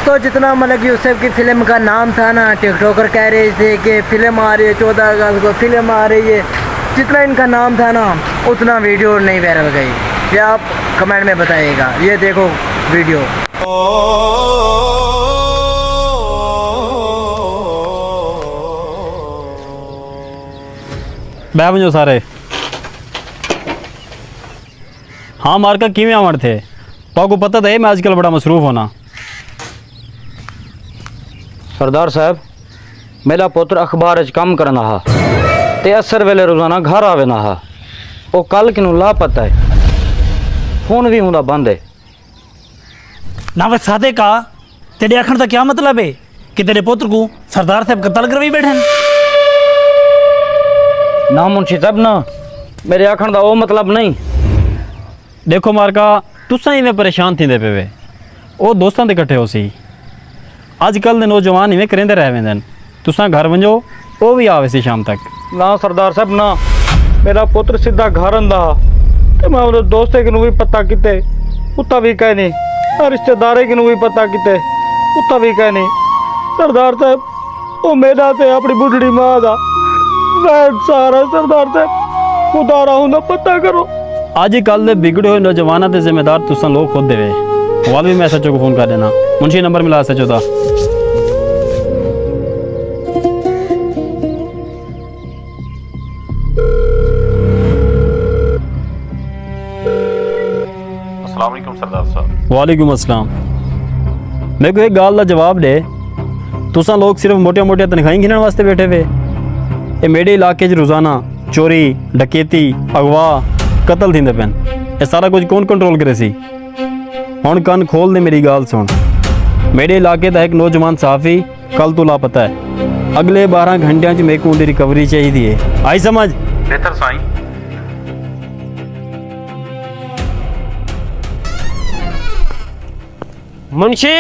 दोस्तों जितना मलिक यूसुफ की फ़िल्म का नाम था ना, टिकटॉकर कह रहे थे कि फ़िल्म आ रही है 14 अगस्त को फ़िल्म आ रही है, जितना इनका नाम था ना उतना वीडियो नहीं वायरल गई। ये आप कमेंट में बताइएगा। ये देखो वीडियो। बह वञो सारे। हाँ मार्का किवें आवण थे तो पता तो है मैं आजकल बड़ा मसरूफ़ होना। सरदार साहब मेरा पुत्र अखबार च कम करना हा ते असर वेले रोजाना घर आवे ना हा। वो कल किनू लापता है, फोन भी हुंदा बंद है। ना वे सादे का तेरे आखण का क्या मतलब है कि तेरे पुत्र को सरदार साहब कत्ल करवाई बैठे हैं? ना मुंशी साहब ना, मेरे आखण का वो मतलब नहीं। देखो मार्का तुसा इवें परेशान थींदे पे वे ओ दोस्तां दे इकट्ठे हो सी। अजकल दे नौजवान इवें करेंदे रह वेंदे। तुसा घर वञो वो भी आवे सी शाम तक। ना सरदार साहब ना, मेरा पुत्र सीधा घर आंदा ते मैं उहदे दोस्ते किनू भी पता किते उत्ता भी कह नहीं, और रिश्तेदारे किनू भी पता किते उत्ता भी कह नहीं। सरदार साहब वो मेरा ते अपनी बुढ़ड़ी मां दा मैं सारा सरदार साहब खुदा राहू ना पता करो। अजकल दे बिगड़े हुए नौजवानों के जिम्मेदार तुसा लोग खुद देवे। वाल भी मैं एसएचओ को फ़ोन कर देना। मुंशी नंबर मिला एसएचओ दा। अस्सलाम वालेकुम सरदार साहब। वालेकुम अस्सलाम। मेरे को एक गाल का जवाब दे। तुसा लोग सिर्फ मोटिया मोटिया तनखाही गिनने वास्ते बैठे हुए। ये मेरे इलाके रोज़ाना चोरी डकैती अगवा कतल थींदे पैन। ये सारा कुछ कौन कंट्रोल करे सी? हुण कन खोल दे मेरी गाल सुन। मेरे इलाके का एक नौजवान सहाफ़ी कल तो लापता है। अगले 12 घंटिया च मेरे को उनकी रिकवरी चाहिए है। आई समझ? बेहतर साईं। मुंशी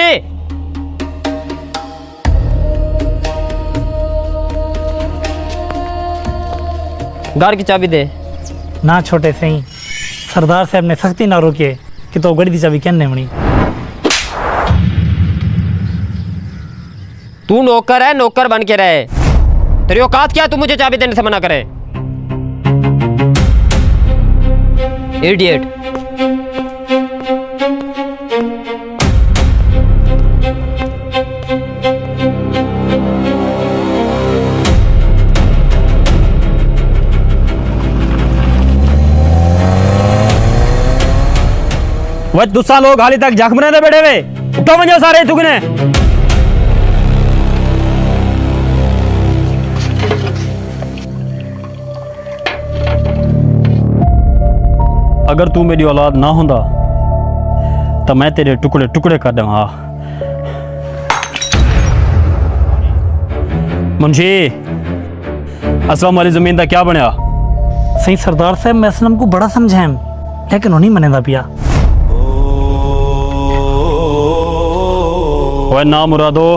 घर की चाबी दे। ना छोटे सही, सरदार साहब ने सख्ती ना रोके कि तो गड़ी दी चाबी कहने बनी। तू नौकर है, नौकर बन के रहे। तेरी औकात क्या है तू मुझे चाबी देने से मना करे? इडियट। वह तुसा लोग हाली तक जख्मने दे बैठे वे। उठो वञो सारे चुगने। अगर तू मेरी औलाद ना होंदा तो मैं तेरे टुकड़े टुकड़े कर देवां। मुंशी असलम वाली जमीन का क्या बनया? सही सरदार साहब मैं असलम को बड़ा समझाएं लेकिन उन्हीं मनेदा पिया। ओए ना मुरादो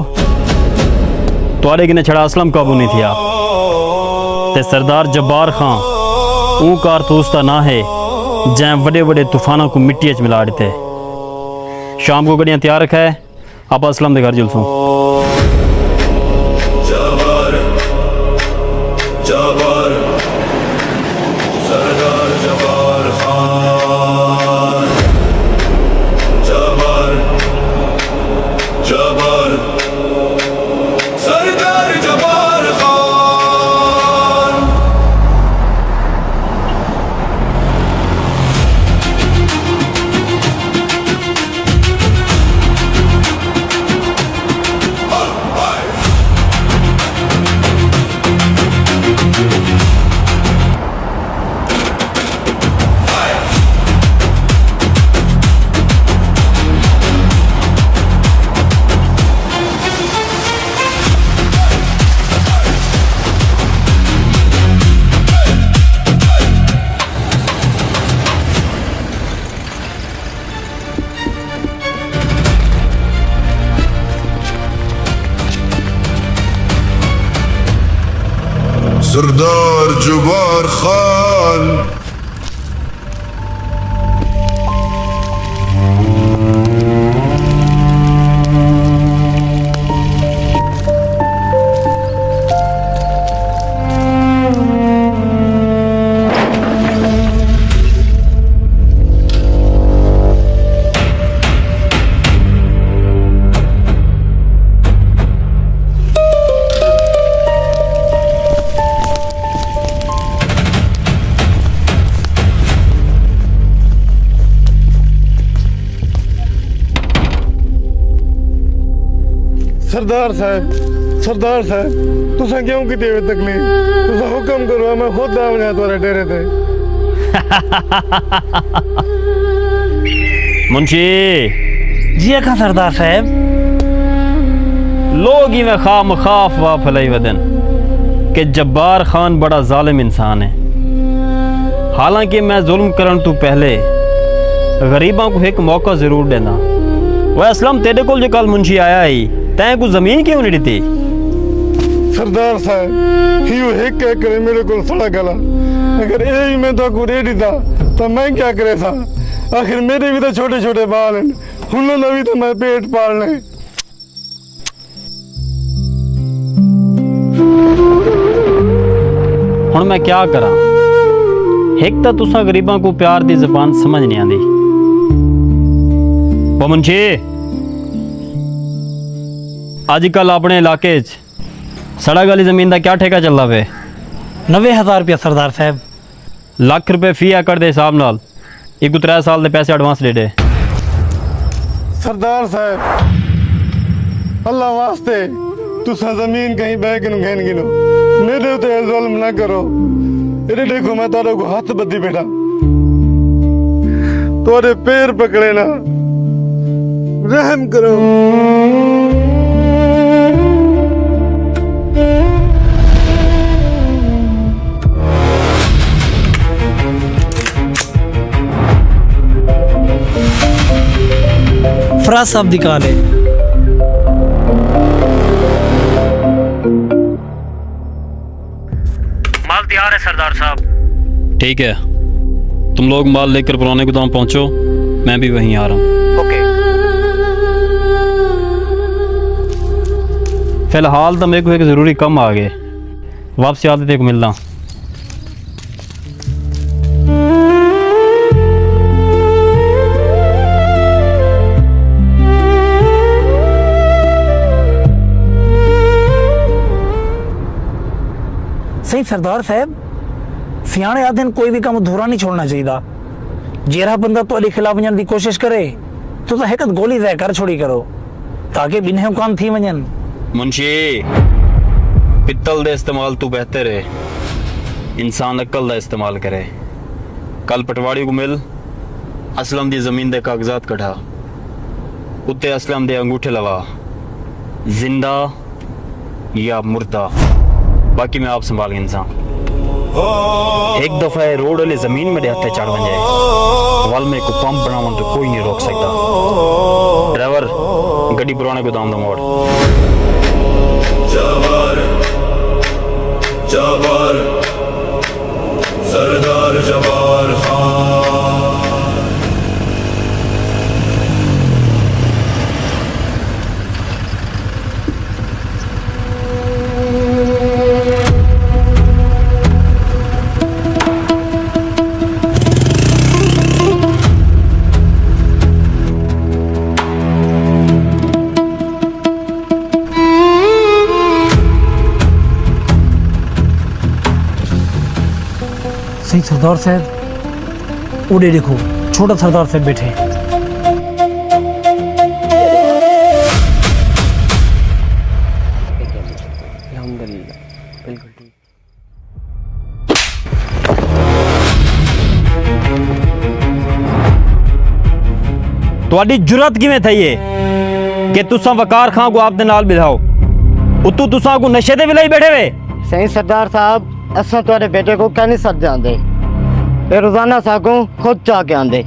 तुआरे किने छड़ा असलम काबू नहीं थिया ते सरदार जब्बार खां ऊ कारतूस दा ना है जै बड़े बड़े तूफानों को मिट्टी च मिला देते। शाम को गड्डियां तैयार रखा है, आप असलम के घर जुलसूं। सरदार जब्बार खान। सरदार साहब तुसा क्यों की देवे तकलीफ तुसा हुक्म करो मैं खुद आ गया तुम्हारे डेरे पे मुंशी जी अखा सरदार साहब लोग ही में खाम खाफ वा फलाई वदन कि जब्बार खान बड़ा जालिम इंसान है। हालांकि मैं जुल्म करन तू पहले गरीबों को एक मौका जरूर देना। वह असलम तेरे को जो कल मुंशी आया ही तैं को जमीन क्यों नहीं दी? सरदार साहब हियो एक कह करे मेरे को सड़ा गला अगर यही मैं तो को रेडी था तो मैं क्या करे था। आखिर मेरे भी तो छोटे छोटे बाल हैं उन्होंने भी तो मैं पेट पालने। हुण मैं क्या करा? एक तो तुसा गरीबों को प्यार दी जबान समझ नहीं आती। वो मुंशी आजकल अपने इलाके सड़क वाली जमीन का क्या ठेका चल रहा है? 90,000 रुपया सरदार साहब। लाख रुपए फी एकड़ के हिसाब नाल एक 3 साल के पैसे एडवांस ले दे। सरदार साहब अल्लाह वास्ते तुसा जमीन कहीं बह के घेन गिनो मेरे उते जुल्म ना करो। ये देखो मैं तारे को हाथ बद्दी बैठा तोरे पैर पकड़े ना रहम करो। फराज साहब दी कॉल है। माल तैयार है सरदार साहब। ठीक है, तुम लोग माल लेकर पुराने गोदाम पहुंचो, मैं भी वहीं आ रहा हूँ। ओके। फिलहाल तो मेरे को एक ज़रूरी काम आ गए, वापसी आते थे को मिलना। सही सरदार साहब सियाने आदमी ने कोई भी काम अधूरा नहीं छोड़ना चाहिए। जेरा बंदा तो खिलाफ वजन की कोशिश करे तो एक गोली जय कर छोड़ी करो ताकि बिना काम थी वजन। मुंशी पित्तल दे इस्तेमाल तू बेहतर है, इंसान अक्ल दा इस्तेमाल करे। कल पटवाड़ी को मिल असलम दी जमीन दे कागजात कढ़ा उत्ते असलम दे अंगूठे लगा, जिंदा या मुर्दा बाकी मैं आप संभाल इंसान। एक दफा रोड वाली जमीन में हथे चढ़ बन जाए वाल में को पंप बनावन तो कोई नहीं रोक सकता। ड्राइवर गड्डी पुराने गोदाम दा मोड़। जवार जवार सरदार जवार खान। सही सरदार साहब उड़े देखो छोटा सरदार साहब बैठे। ਤੁਹਾਡੀ जुरत किवें थई है कि तुसा वकार खां को आपदे नाल बिठाओ उतू तुसा को नशे दे विलाई बैठे वे। सही सरदार साहब असा तुम्हारे बेटे को क्या नहीं सद जाते, ये रोजाना सागों खुद चाह के आंदे।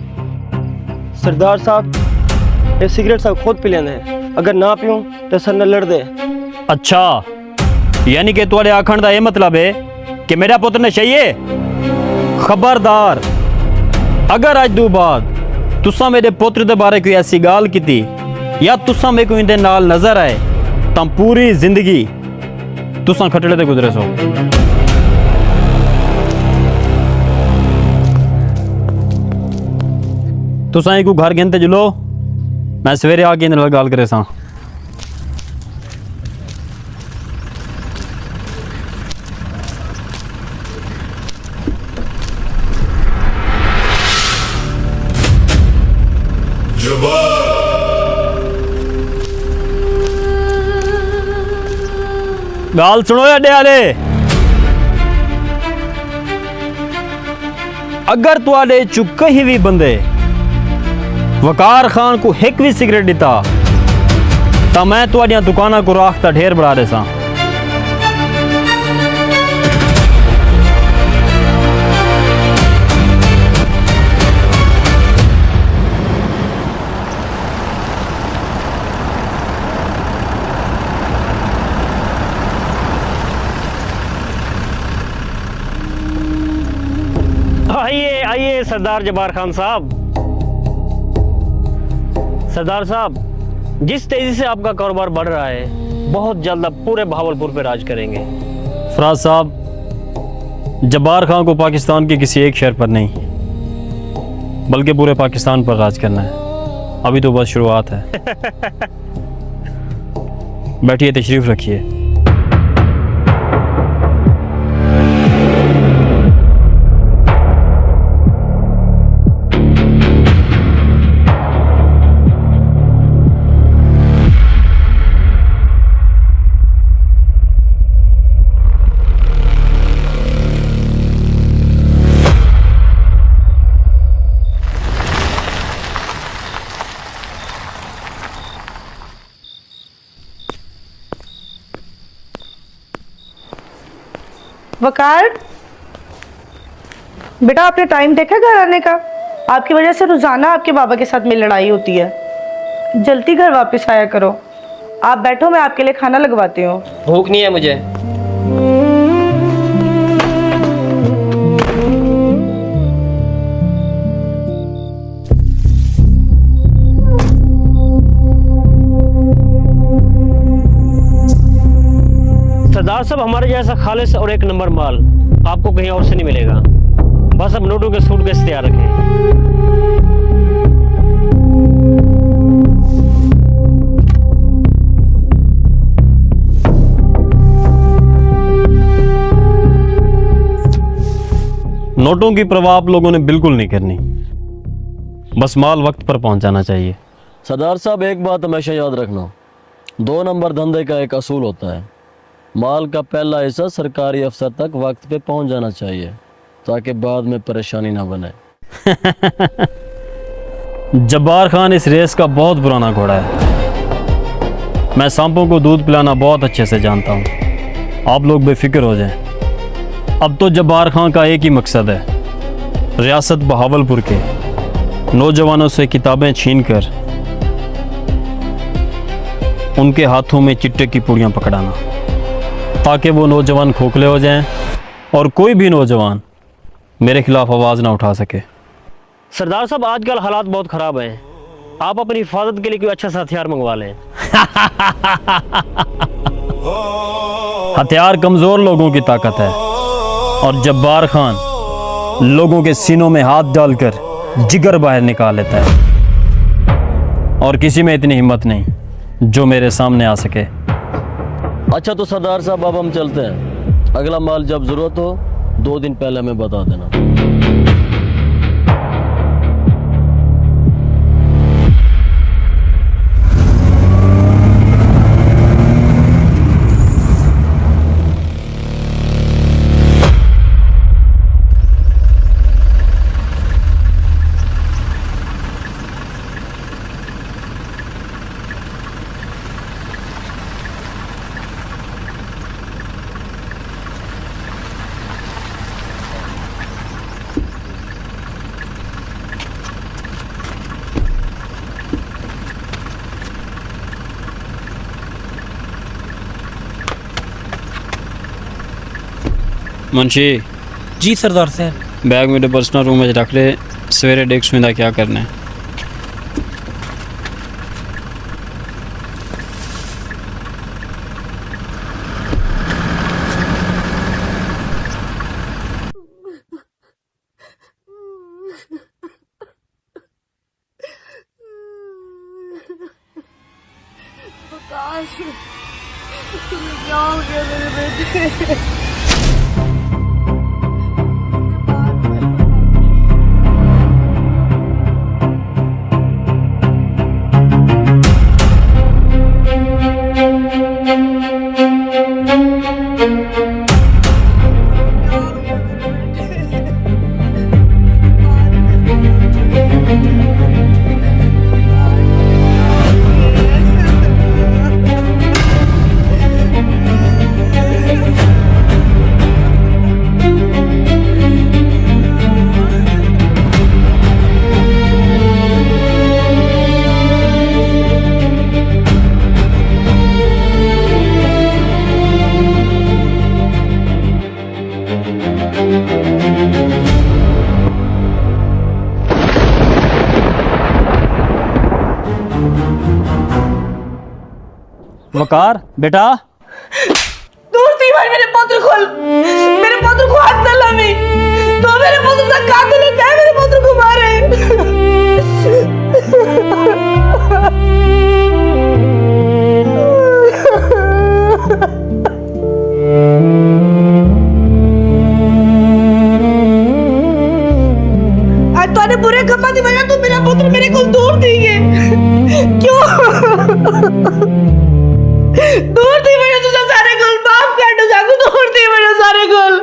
सरदार साहब ये सिगरेट सब खुद पी लेंदे, अगर ना पियूं तो सर न लड़ दे। अच्छा यानी कि तुम्हारे आखण का यह मतलब है कि मेरा पुत्र नशई है। खबरदार अगर अज दो बाद तुसा मेरे पुत्र के बारे कोई ऐसी गाल की या तुसा मेरे को इनके नाल नजर आए तो पूरी जिंदगी तुसा खटड़े ते गुजरे सो। तुसा एक घर गिनते जुलो, मैं सवेरे आके इन गाल करे सा। गाल सुनो अड्डे आले, अगर तुआडे चु कहीं भी बंदे वकार खान को एक भी सिगरेट दिता तो मैं तुआडियां दुकाना को राखता ढेर बढ़ा दे सा। आइए आइए सरदार जब्बार खान साहब। सरदार साहब, जिस तेजी से आपका कारोबार बढ़ रहा है, बहुत जल्द आप पूरे भावलपुर पे राज करेंगे। फराज साहब, जब्बार खान को पाकिस्तान के किसी एक शहर पर नहीं बल्कि पूरे पाकिस्तान पर राज करना है। अभी तो बस शुरुआत है। बैठिए, तशरीफ रखिए। वकार, बेटा आपने टाइम देखा घर आने का? आपकी वजह से रोजाना आपके बाबा के साथ में लड़ाई होती है। जल्दी घर वापस आया करो। आप बैठो, मैं आपके लिए खाना लगवाती हूँ। भूख नहीं है मुझे। सरदार साहब, हमारे जैसा खालिस और एक नंबर माल आपको कहीं और से नहीं मिलेगा। बस अब नोटों के सूटकेस तैयार रखें। नोटों की परवाह आप लोगों ने बिल्कुल नहीं करनी, बस माल वक्त पर पहुंचाना चाहिए। सरदार साहब, एक बात हमेशा याद रखना, 2 नंबर धंधे का एक असूल होता है, माल का पहला हिस्सा सरकारी अफसर तक वक्त पे पहुंच जाना चाहिए ताकि बाद में परेशानी ना बने। जब्बार खान इस रेस का बहुत पुराना घोड़ा है। मैं सांपों को दूध पिलाना बहुत अच्छे से जानता हूँ। आप लोग बेफिक्र हो जाएं। अब तो जब्बार खान का एक ही मकसद है, रियासत बहावलपुर के नौजवानों से किताबें छीनकर उनके हाथों में चिट्टे की पुड़ियाँ पकड़ाना, ताकि वो नौजवान खोखले हो जाएं और कोई भी नौजवान मेरे खिलाफ आवाज़ ना उठा सके। सरदार साहब, आजकल हालात बहुत ख़राब हैं, आप अपनी हिफाजत के लिए कोई अच्छा सा हथियार मंगवा लें। हथियार कमज़ोर लोगों की ताकत है और जब्बार खान लोगों के सीनों में हाथ डालकर जिगर बाहर निकाल लेता है और किसी में इतनी हिम्मत नहीं जो मेरे सामने आ सके। अच्छा तो सरदार साहब, अब हम चलते हैं। अगला माल जब जरूरत हो 2 दिन पहले हमें बता देना। मुंशी जी सरदार साहब। बैग मेरे पर्सनल रूम में रख ले, सवेरे देख सुविधा क्या करना है। क्या हो गया मेरे बेटे? वकार बेटा दूर थी भाई मेरे पुत्र को हाथ न लावी तो मेरे पुत्र का कातिल है मेरे पुत्र को मारे आज तूने बुरे कमा दी वजह तू मेरा पुत्र मेरे को दूर दी है क्यों दूर थी वजह तुझे सारे गुल माफ कर दो जागू दूर थी वजह सारे गुल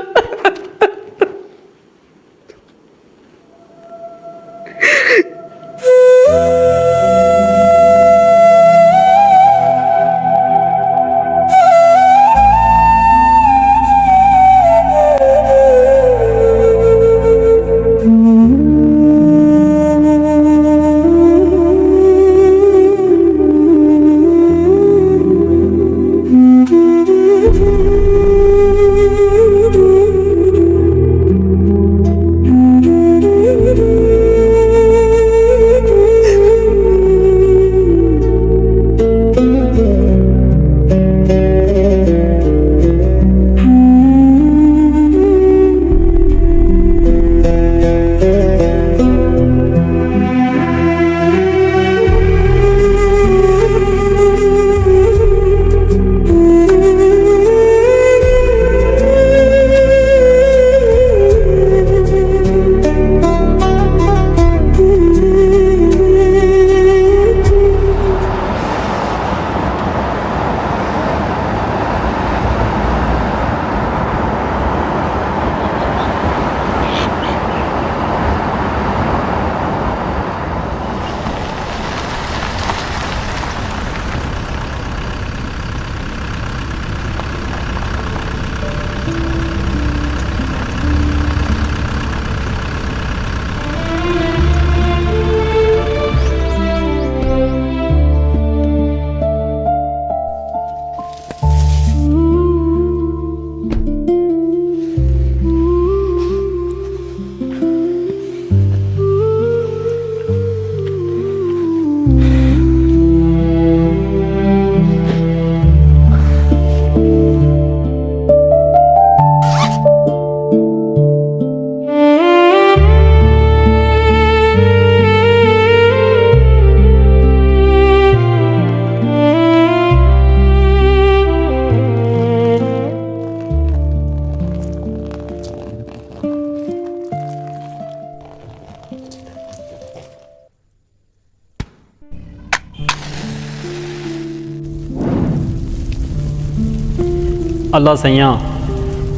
अल्लाह सैयां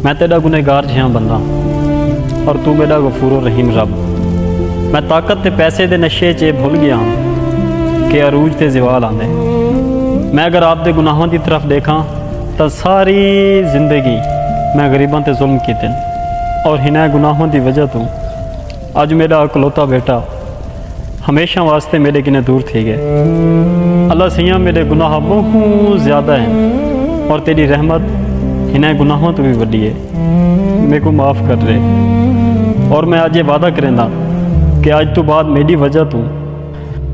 मैं तेरा गुनहगार जिहा बंदा और तू मेरा गफूर रहीम रब। मैं ताकत ते पैसे दे नशे च भुल गया हूँ कि अरूज ते ज़वाल आंदे। मैं अगर आप दे गुनाहों की तरफ देखा तो सारी जिंदगी मैं गरीबों ते जुल्म कीते और इन्हें गुनाहों की वजह तो अज मेरा इकलौता बेटा हमेशा वास्ते मेरे किने दूर थी गए। अल्लाह सैयां मेरे गुनाह बहुत ज़्यादा हैं और तेरी रहमत इन्हें गुनाहों तो भी वड्डी है। मेरे को माफ़ कर रहे और मैं आज ये वादा करेंदा कि आज तो बाद मेरी वजह तो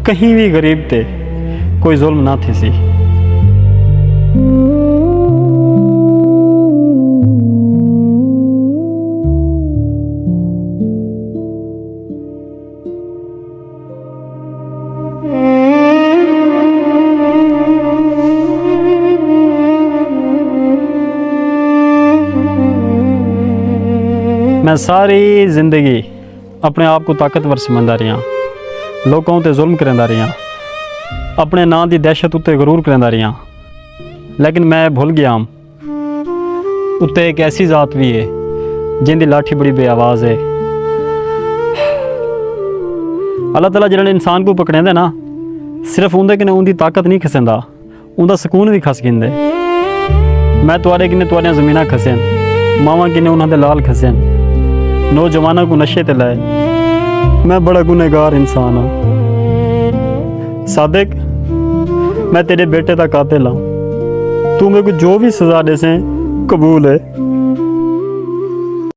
कहीं भी गरीब ते कोई जुल्म ना थी सी। मैं सारी ज़िंदगी अपने आप को ताकतवर समझदा रहा, लोगों ते जुल्म करदा रहा, अपने नां दी दहशत उत्ते गरूर करदा रहा, लेकिन मैं भुल गया उत्ते एक ऐसी ज़ात भी है जिंदी लाठी बड़ी बेआवाज़ है। अल्लाह ताला जिन्हें इंसान को पकड़ेंदे ना सिर्फ उंदे कन्नै उंदी ताकत नहीं खसेंदा, उंदा सुकून भी खस गिंदे। मैं तुआरे किन्ने तुआरियां ज़मीनां खसेन, मावां किन्ने उन्हां दे लाल खसेन, नौजवानों को नशे ते लाए। मैं बड़ा गुनहगार इंसान हाँ। सादिक मैं तेरे बेटे का कातिल हाँ, तू मेरे को जो भी सजा दे से कबूल है।